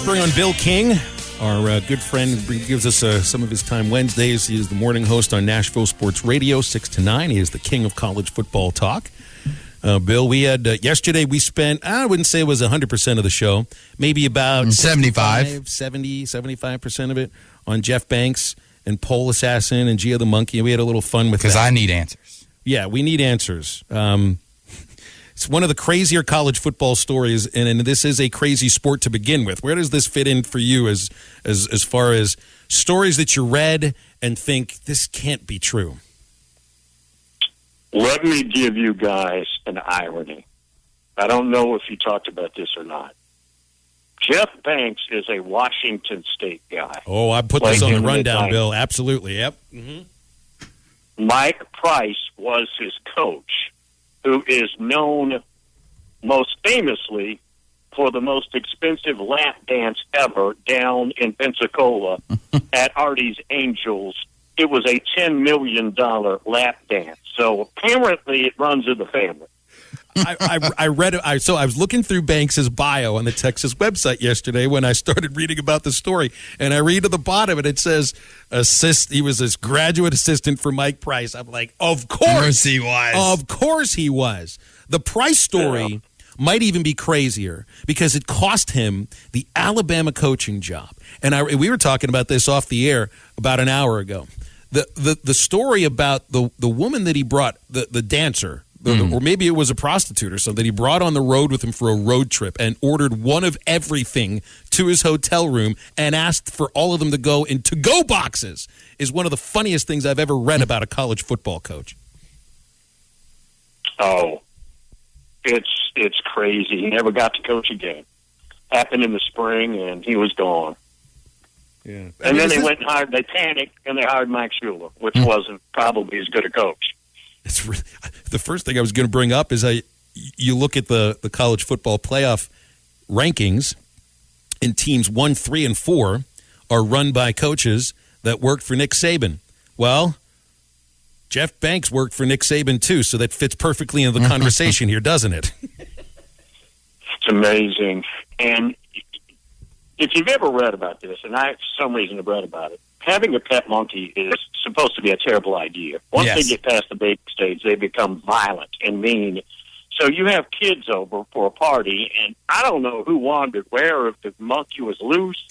bring on Bill King, our good friend, gives us some of his time Wednesdays. He is the morning host on Nashville Sports Radio, 6 to 9. He is the king of college football talk. Bill, we had yesterday we spent, I wouldn't say it was 100% of the show, maybe about 75% of it on Jeff Banks and Pole Assassin and Gia the Monkey. We had a little fun with that. Because I need answers. Yeah, we need answers. It's one of the crazier college football stories, and this is a crazy sport to begin with. Where does this fit in for you as far as stories that you read and think, this can't be true? Let me give you guys an irony. I don't know if you talked about this or not. Jeff Banks is a Washington State guy. Oh, I put this on the rundown, Bill. Absolutely, yep. Mm-hmm. Mike Price was his coach, who is known most famously for the most expensive lap dance ever down in Pensacola at Artie's Angels. It was a $10 million lap dance. So apparently it runs in the family. I read it. So I was looking through Banks' bio on the Texas website yesterday when I started reading about the story, and I read at the bottom and it says he was this graduate assistant for Mike Price. I'm like, of course he was. Of course he was. The Price story might even be crazier because it cost him the Alabama coaching job. And we were talking about this off the air about an hour ago. The story about the woman that he brought, the dancer, or maybe it was a prostitute or something, he brought on the road with him for a road trip and ordered one of everything to his hotel room and asked for all of them to go in to-go boxes, is one of the funniest things I've ever read about a college football coach. Oh, it's crazy. He never got to coach again. Happened in the spring, and he was gone. Yeah. And then they panicked, and they hired Mike Shula, which wasn't probably as good a coach. It's really, the first thing I was going to bring up is you look at the college football playoff rankings, and teams 1, 3, and 4 are run by coaches that worked for Nick Saban. Well, Jeff Banks worked for Nick Saban too, so that fits perfectly into the conversation here, doesn't it? It's amazing. And if you've ever read about this, and I, for some reason, have read about it, having a pet monkey is supposed to be a terrible idea. Once they get past the baby stage, they become violent and mean. So you have kids over for a party, and I don't know who wandered where, if the monkey was loose,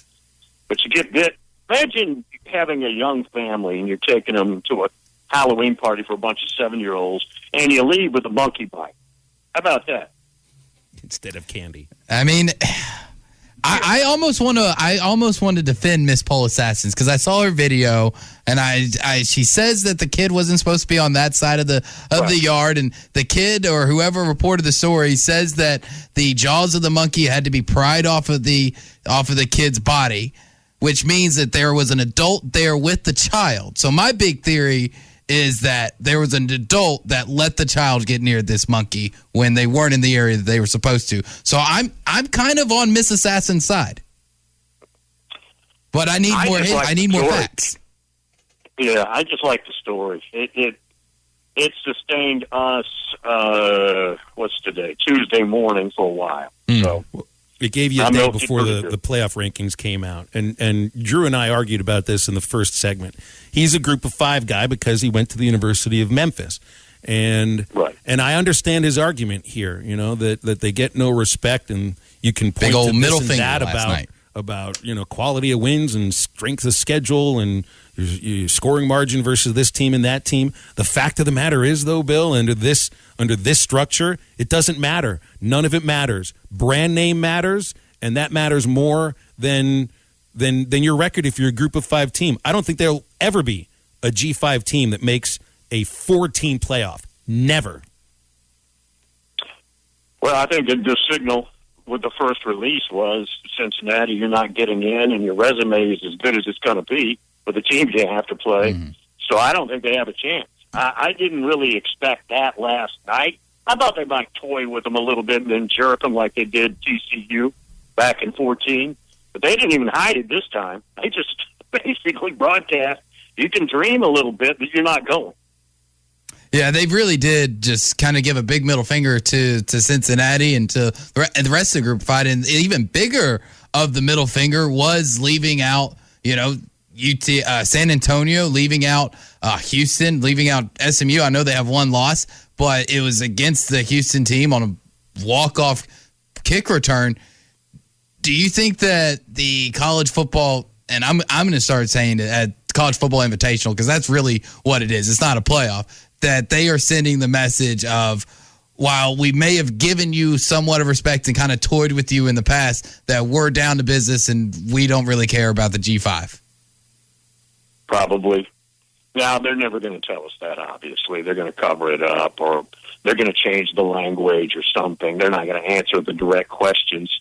but you get bit. Imagine having a young family, and you're taking them to a Halloween party for a bunch of 7-year-olds, and you leave with a monkey bite. How about that? Instead of candy. I mean, I almost want to defend Miss Pole Assassins because I saw her video and she says that the kid wasn't supposed to be on that side of the yard, and the kid or whoever reported the story says that the jaws of the monkey had to be pried off of the kid's body, which means that there was an adult there with the child. So my big theory is that there was an adult that let the child get near this monkey when they weren't in the area that they were supposed to. So I'm kind of on Miss Assassin's side, but I need more facts. Yeah, I just like the story. It sustained us. What's today? Tuesday morning for a while. So. It gave you a day before the playoff rankings came out. And Drew and I argued about this in the first segment. He's a group of 5 guy because he went to the University of Memphis. And I understand his argument here, that they get no respect, and you can point big old to middle this and finger that about quality of wins and strength of schedule and your scoring margin versus this team and that team. The fact of the matter is, though, Bill, under this structure, it doesn't matter. None of it matters. Brand name matters, and that matters more than your record if you're a group of 5 team. I don't think there'll ever be a G5 team that makes a 4-team playoff. Never. Well, I think the signal with the first release was, Cincinnati, you're not getting in, and your resume is as good as it's going to be with the teams you have to play. Mm-hmm. So I don't think they have a chance. I didn't really expect that last night. I thought they might toy with them a little bit and then jerk them like they did TCU back in 2014. But they didn't even hide it this time. They just basically broadcast, you can dream a little bit, but you're not going. Yeah, they really did just kind of give a big middle finger to Cincinnati and to the rest of the group fight. And even bigger of the middle finger was leaving out, San Antonio, leaving out Houston, leaving out SMU. I know they have one loss, but it was against the Houston team on a walk-off kick return. Do you think that the college football, and I'm going to start saying it at College Football Invitational, because that's really what it is. It's not a playoff, that they are sending the message of, while we may have given you somewhat of respect and kind of toyed with you in the past, that we're down to business and we don't really care about the G5? Probably. Now, they're never going to tell us that, obviously. They're going to cover it up, or they're going to change the language or something. They're not going to answer the direct questions.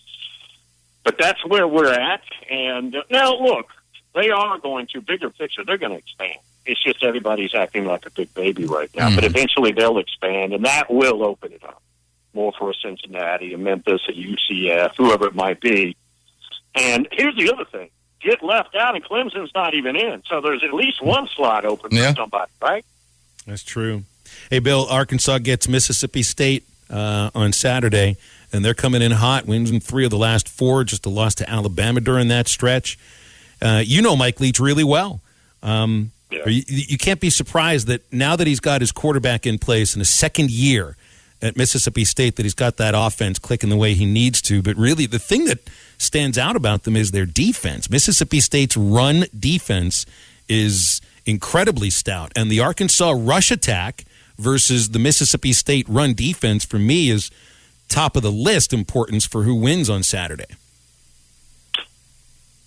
But that's where we're at. And now, look, they are going to, bigger picture, they're going to expand. It's just everybody's acting like a big baby right now. Mm-hmm. But eventually they'll expand, and that will open it up more for a Cincinnati, a Memphis, a UCF, whoever it might be. And here's the other thing. Get left out, and Clemson's not even in. So there's at least one slot open for somebody, right? That's true. Hey, Bill, Arkansas gets Mississippi State on Saturday, and they're coming in hot, wins in 3 of the last 4, just a loss to Alabama during that stretch. You know Mike Leach really well. You can't be surprised that now that he's got his quarterback in place in a second year at Mississippi State, that he's got that offense clicking the way he needs to. But really, the thing that stands out about them is their defense. Mississippi State's run defense is incredibly stout. And the Arkansas rush attack versus the Mississippi State run defense, for me, is top of the list importance for who wins on Saturday.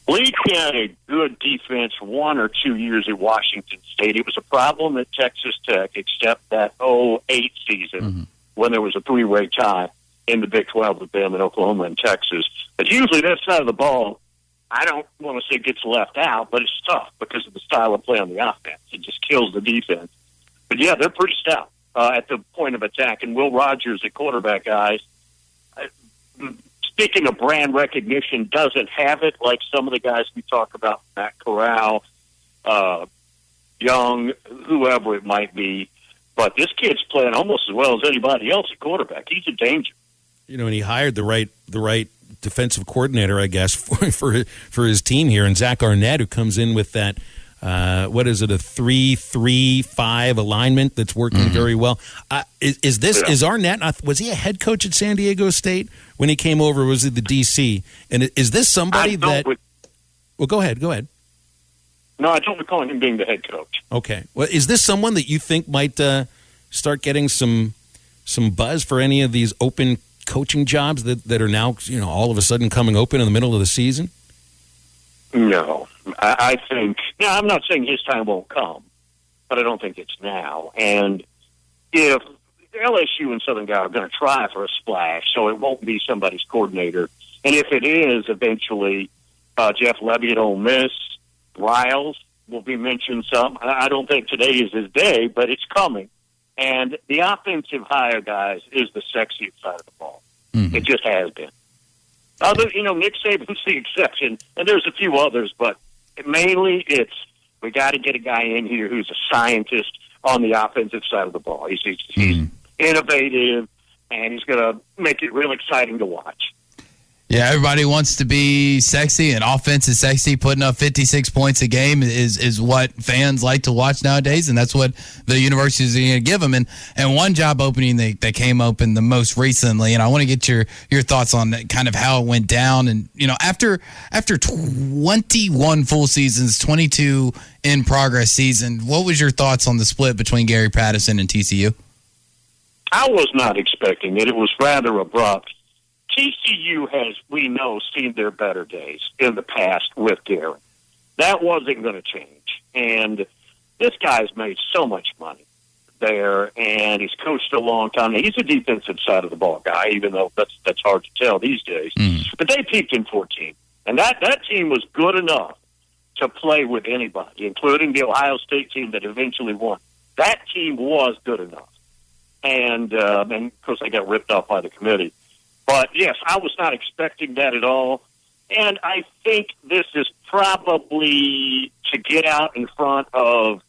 Leach had a good defense 1 or 2 years at Washington State. It was a problem at Texas Tech, except that 2008 season when there was a 3-way tie in the Big 12 with them in Oklahoma and Texas. But usually that side of the ball, I don't want to say gets left out, but it's tough because of the style of play on the offense. It just kills the defense. But, yeah, they're pretty stout at the point of attack. And Will Rogers, the quarterback, guys, speaking of brand recognition, doesn't have it like some of the guys we talk about, Matt Corral, Young, whoever it might be. But this kid's playing almost as well as anybody else at quarterback. He's a danger. And he hired the right defensive coordinator, I guess, for his team here, and Zach Arnett, who comes in with that. What is it? A 3-3-5 alignment that's working very well. Is Arnett? Was he a head coach at San Diego State when he came over? Was he the DC? And is this somebody that? Well, go ahead. No, I don't recall him being the head coach. Okay. Well, is this someone that you think might start getting some buzz for any of these open coaching jobs that are now all of a sudden coming open in the middle of the season? No. I think, I'm not saying his time won't come, but I don't think it's now. And if LSU and Southern Cal are going to try for a splash, so it won't be somebody's coordinator. And if it is, eventually, Jeff Levy at Ole Miss, Riles will be mentioned some. I don't think today is his day, but it's coming. And the offensive hire, guys, is the sexiest side of the ball. It just has been. Nick Saban's the exception, and there's a few others, but mainly it's we got to get a guy in here who's a scientist on the offensive side of the ball. He's innovative, and he's going to make it real exciting to watch. Yeah, everybody wants to be sexy, and offense is sexy. Putting up 56 points a game is what fans like to watch nowadays, and that's what the universities are going to give them. And one job opening that came open the most recently, and I want to get your thoughts on kind of how it went down. And after 21 full seasons, 22 in progress season, what was your thoughts on the split between Gary Patterson and TCU? I was not expecting it. It was rather abrupt. TCU has, we know, seen their better days in the past with Gary. That wasn't going to change. And this guy's made so much money there, and he's coached a long time. Now, he's a defensive side of the ball guy, even though that's hard to tell these days. But they peaked in 14. And that team was good enough to play with anybody, including the Ohio State team that eventually won. That team was good enough. And of course, they got ripped off by the committee. But, yes, I was not expecting that at all. And I think this is probably to get out in front of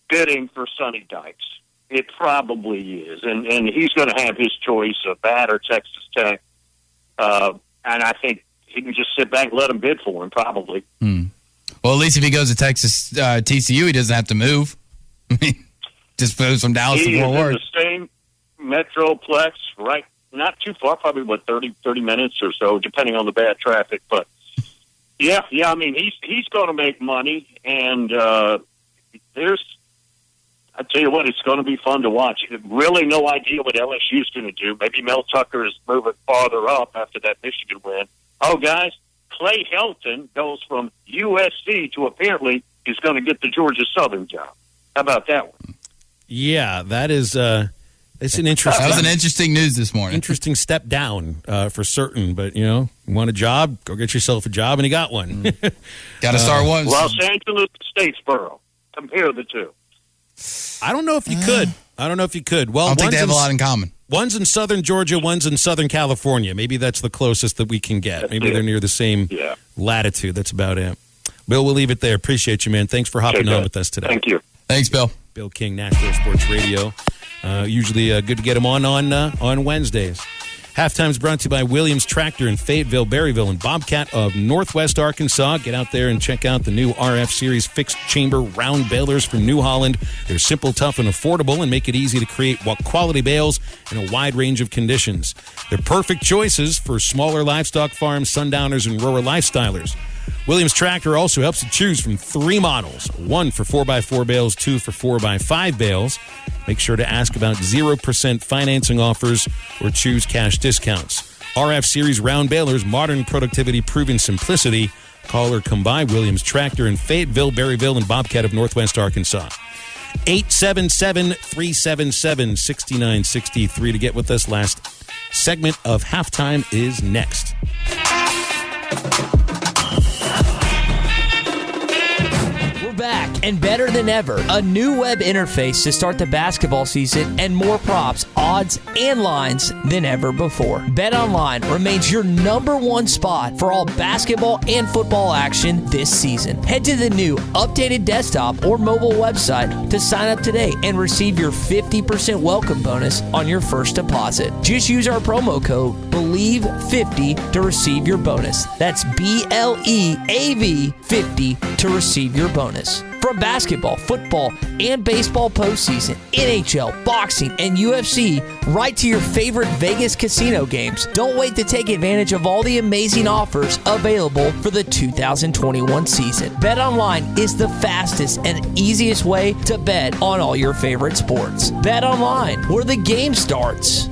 bidding for Sonny Dykes. It probably is. And he's going to have his choice of that or Texas Tech. And I think he can just sit back and let them bid for him, probably. Well, at least if he goes to Texas TCU, he doesn't have to move. Just goes from Dallas to Fort Worth. He is in the same metroplex, right? Not too far, probably 30 minutes or so, depending on the bad traffic. But yeah. I mean, he's going to make money, and I tell you what, it's going to be fun to watch. Really, no idea what LSU's going to do. Maybe Mel Tucker is moving farther up after that Michigan win. Oh, guys, Clay Helton goes from USC to apparently he's going to get the Georgia Southern job. How about that one? Yeah, that is. It's an interesting. That was an interesting news this morning. Interesting step down for certain, but you want a job? Go get yourself a job, and he got one. Got to start one. Los Angeles, Statesboro. Compare the two. I don't know if you could. Well, I don't think they have a lot in common. One's in southern Georgia, one's in southern California. Maybe that's the closest that we can get. Maybe they're near the same latitude. That's about it. Bill, we'll leave it there. Appreciate you, man. Thanks for hopping on with us today. Thank you. Thanks, Bill. Bill King, Nashville Sports Radio. Usually good to get him on Wednesdays. Halftime's brought to you by Williams Tractor in Fayetteville, Berryville, and Bobcat of Northwest Arkansas. Get out there and check out the new RF Series fixed chamber round balers from New Holland. They're simple, tough, and affordable and make it easy to create quality bales in a wide range of conditions. They're perfect choices for smaller livestock farms, sundowners, and rural lifestylers. Williams Tractor also helps you choose from 3 models, 1 for 4x4 bales, 2 for 4x5 bales. Make sure to ask about 0% financing offers or choose cash discounts. RF Series round balers, modern productivity, proven simplicity. Call or come by Williams Tractor in Fayetteville, Berryville, and Bobcat of Northwest Arkansas. 877-377-6963 to get with us. Last segment of Halftime is next. Back and better than ever, a new web interface to start the basketball season and more props, odds, and lines than ever before. BetOnline remains your #1 spot for all basketball and football action this season. Head to the new updated desktop or mobile website to sign up today and receive your 50% welcome bonus on your first deposit. Just use our promo code BELIEVE50 to receive your bonus. That's BLEAV 50 to receive your bonus. From basketball, football, and baseball postseason, NHL, boxing, and UFC, right to your favorite Vegas casino games. Don't wait to take advantage of all the amazing offers available for the 2021 season. BetOnline is the fastest and easiest way to bet on all your favorite sports. BetOnline, where the game starts.